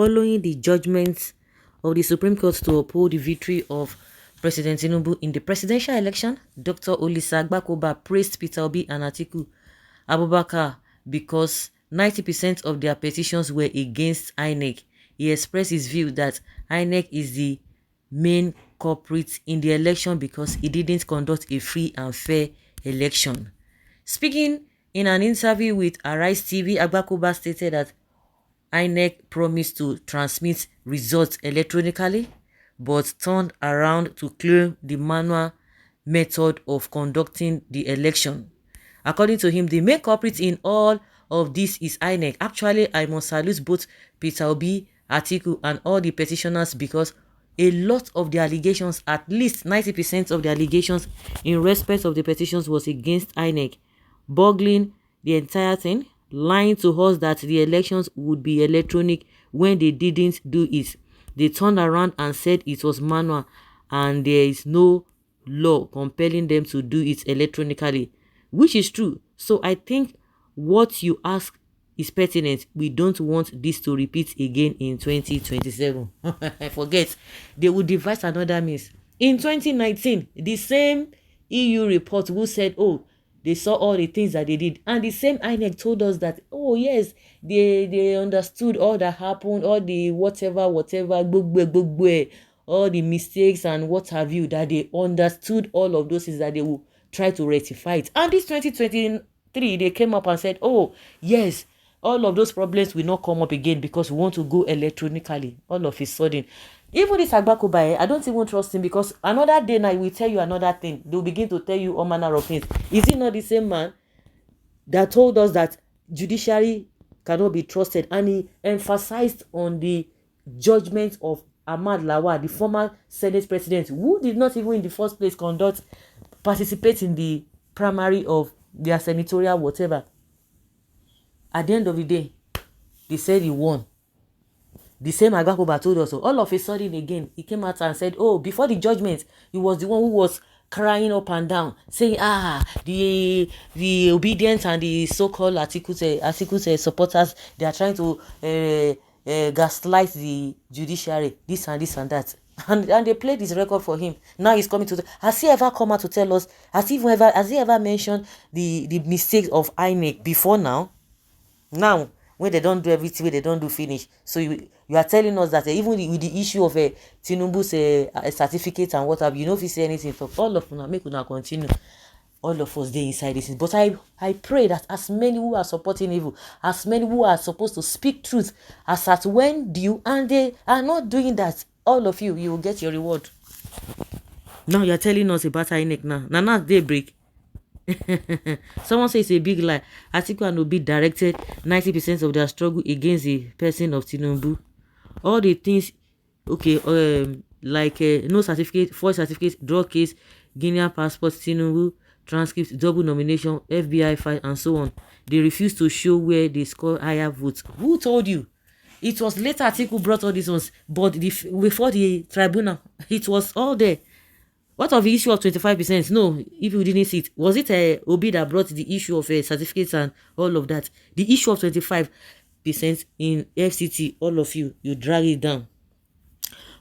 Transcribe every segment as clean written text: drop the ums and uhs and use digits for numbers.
Following the judgment of the Supreme Court to uphold the victory of President Tinubu in the presidential election, Dr. Agbakoba praised Peter Obi and Atiku Abubakar because 90% of their petitions were against Inec. He expressed his view that Inec is the main culprit in the election because it didn't conduct a free and fair election. Speaking in an interview with Arise TV, Agbakoba stated that Inec promised to transmit results electronically, but turned around to claim the manual method of conducting the election. According to him, the main culprit in all of this is Inec. Actually, I must salute both Peter Obi, Atiku, and all the petitioners because a lot of the allegations, at least 90% of the allegations in respect of the petitions was against Inec, boggling the entire thing, lying to us that the elections would be electronic when they didn't do it. They turned around and said it was manual and there is no law compelling them to do it electronically, which is true. So I think what you ask is pertinent. We don't want this to repeat again in 2027. I forget. They will devise another means. In 2019, the same EU report who said, oh, they saw all the things that they did. And the same INEC told us that, oh, yes, they understood all that happened, all the whatever, all the mistakes and what have you, that they understood all of those things, that they will try to rectify it. And this 2023, they came up and said, oh, yes, all of those problems will not come up again because we want to go electronically. All of a sudden, even this Agbakoba, I don't even trust him because another day now he will tell you another thing. They'll begin to tell you all manner of things. Is he not the same man that told us that judiciary cannot be trusted? And he emphasized on the judgment of Ahmad Lawal, the former Senate president, who did not even in the first place participate in the primary of their senatorial whatever. At the end of the day, they said he won. The same Agbakoba told us. So all of a sudden again, he came out and said, oh, before the judgment, he was the one who was crying up and down, saying, the obedient and the so-called Atiku's supporters, they are trying to gaslight the judiciary, this and this and that. And they played this record for him. Now he's coming to has he ever come out to tell us, has he ever mentioned the mistakes of INEC before now? Now, when they don't do everything, when they don't do finish. So you are telling us that even with the issue of Tinubu's certificate and what have you know if you say anything for all of us, make una continue. All of us there inside this. But I pray that as many who are supporting evil, as many who are supposed to speak truth, as at when due, and they are not doing that, all of you will get your reward. Now you're telling us about Inec now. Now daybreak. Someone says it's a big lie. Atiku and Obi directed 90% of their struggle against the person of Tinubu. All the things, okay, like no certificate, false certificate, drug case, Guinean passport, Tinubu, transcript, double nomination, FBI file, and so on. They refuse to show where they score higher votes. Who told you? It was later Atiku brought all these ones, but before the tribunal, it was all there. What of the issue of 25%? No, if you didn't see it, was it Obi that brought the issue of certificates and all of that? The issue of 25% in FCT, all of you drag it down.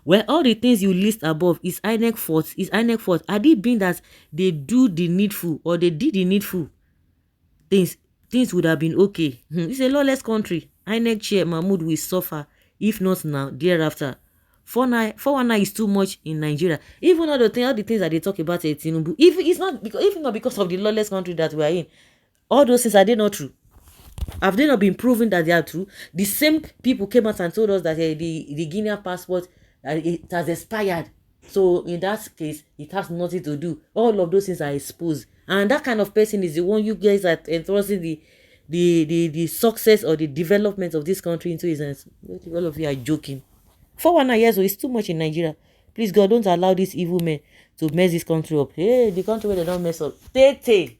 Well, all the things you list above is INEC fault. Is INEC fault? Had it been that they do the needful or they did the needful things would have been okay. It's a lawless country. INEC chair Mahmoud will suffer, if not now, thereafter. 419 is too much in Nigeria. Even all the things that they talk about Tinubu, even not because of the lawless country that we are in, all those things, are they not true? Have they not been proven that they are true? The same people came out and told us that the Guinean passport it has expired. So in that case, it has nothing to do. All of those things are exposed, and that kind of person is the one you guys are entrusting the success or the development of this country into his hands. All of you are joking. 419 years old is too much in Nigeria. Please God, don't allow these evil men to mess this country up. Hey, the country where they don't mess up. Tete.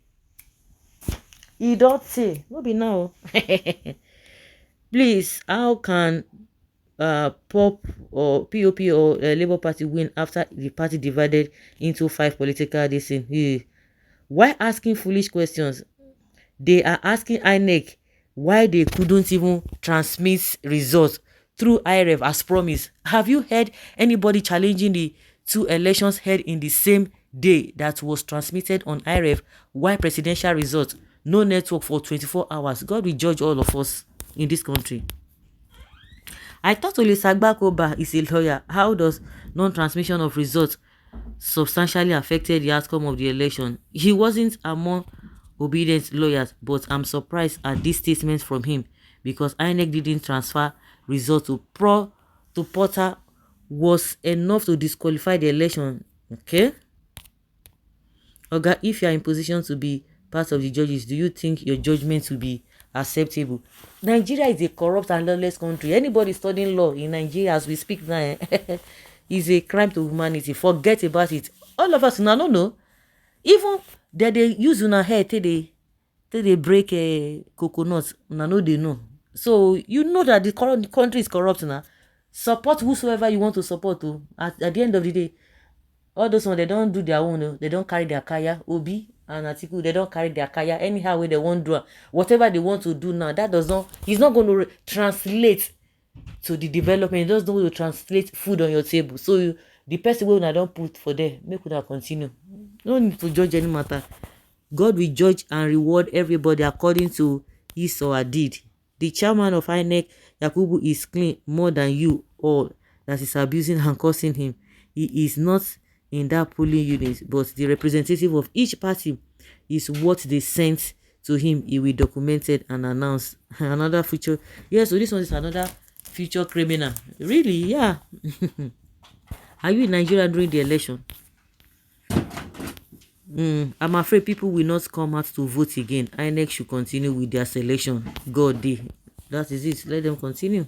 You don't say. No be now. Please, how can POP or POP or Labour Party win after the party divided into 5 political decisions? Why asking foolish questions? They are asking INEC why they couldn't even transmit results through IREV as promised. Have you heard anybody challenging the two elections held in the same day that was transmitted on IREV? Why presidential results? No network for 24 hours. God will judge all of us in this country. I thought only Agbakoba is a lawyer. How does non-transmission of results substantially affected the outcome of the election? He wasn't among obedient lawyers, but I'm surprised at this statement from him because INEC didn't transfer results to Porter was enough to disqualify the election. Okay? Oga, if you are in position to be part of the judges, do you think your judgment will be acceptable? Nigeria is a corrupt and lawless country. Anybody studying law in Nigeria as we speak now is a crime to humanity. Forget about it. All of us now no know. Even that they use una hair till they break a coconut, una no they know. So you know that the country is corrupt now. Support whosoever you want to support to. At the end of the day, all those ones, they don't do their own. They don't carry their kaya. Obi and Atiku, they don't carry their kaya anyhow way they want to do. Whatever they want to do now, that does not, he's not going to translate to the development. It doesn't want to translate food on your table. So the person wey una don put for there, make una continue. No need to judge any matter. God will judge and reward everybody according to his or her deed. The chairman of Inec, Yakubu, is clean more than you all that is abusing and cursing him. He is not in that polling unit, but the representative of each party is what they sent to him. He will document it and announce another future. Yeah, so this one is another future criminal. Really? Yeah. Are you in Nigeria during the election? I'm afraid people will not come out to vote again. INEC should continue with their selection. God, that is it. Let them continue.